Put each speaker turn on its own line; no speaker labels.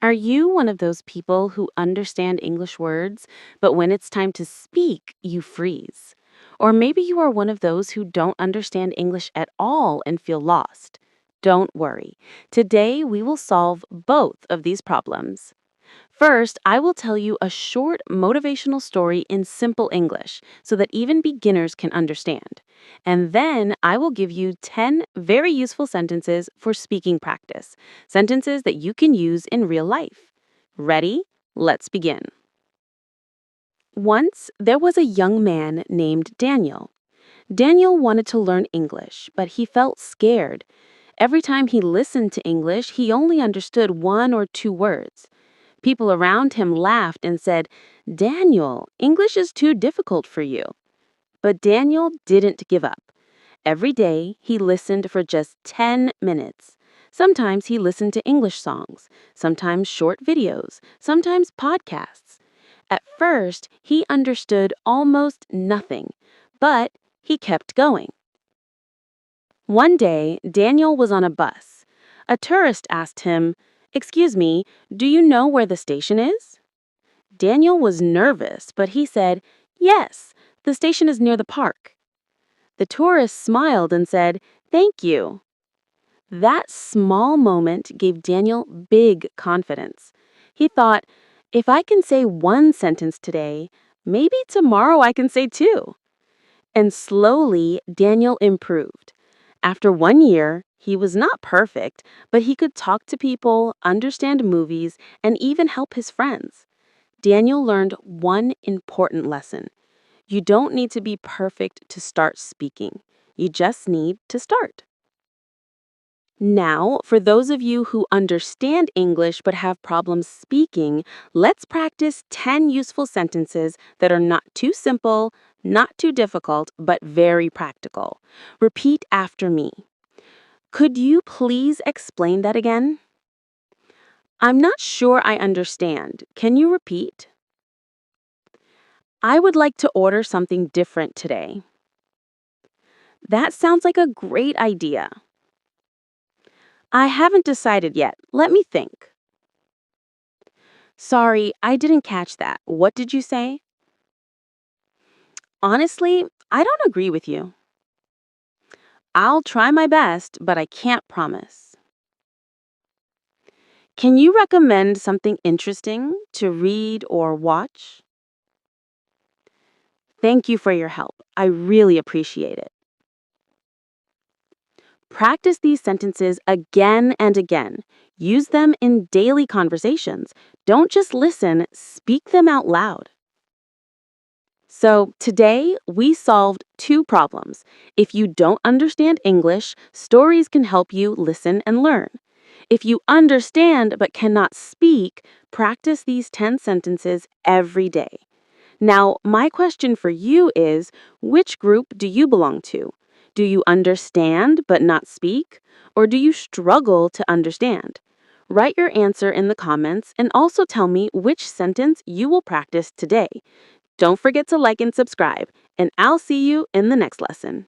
Are you one of those people who understand English words, but when it's time to speak, you freeze? Or maybe you are one of those who don't understand English at all and feel lost. Don't worry. Today, we will solve both of these problems. First, I will tell you a short motivational story in simple English so that even beginners can understand. And then I will give you 10 very useful sentences for speaking practice, sentences that you can use in real life. Ready? Let's begin. Once, there was a young man named Daniel. Daniel wanted to learn English, but he felt scared. Every time he listened to English, he only understood one or two words. People around him laughed and said, "Daniel, English is too difficult for you." But Daniel didn't give up. Every day, he listened for just 10 minutes. Sometimes he listened to English songs, sometimes short videos, sometimes podcasts. At first, he understood almost nothing, but he kept going. One day, Daniel was on a bus. A tourist asked him, "Excuse me, do you know where the station is?" Daniel was nervous, but he said, "Yes, the station is near the park." The tourist smiled and said, "Thank you." That small moment gave Daniel big confidence. He thought, if I can say one sentence today, maybe tomorrow I can say two. And slowly, Daniel improved. After 1 year, he was not perfect, but he could talk to people, understand movies, and even help his friends. Daniel learned one important lesson. You don't need to be perfect to start speaking. You just need to start. Now, for those of you who understand English but have problems speaking, let's practice 10 useful sentences that are not too simple, not too difficult, but very practical. Repeat after me. Could you please explain that again? I'm not sure I understand. Can you repeat? I would like to order something different today. That sounds like a great idea. I haven't decided yet. Let me think. Sorry, I didn't catch that. What did you say? Honestly, I don't agree with you. I'll try my best, but I can't promise. Can you recommend something interesting to read or watch? Thank you for your help. I really appreciate it. Practice these sentences again and again. Use them in daily conversations. Don't just listen, speak them out loud. So, today we solved two problems. If you don't understand English, stories can help you listen and learn. If you understand but cannot speak, practice these 10 sentences every day. Now, my question for you is, which group do you belong to? Do you understand but not speak? Or do you struggle to understand? Write your answer in the comments and also tell me which sentence you will practice today. Don't forget to like and subscribe, and I'll see you in the next lesson.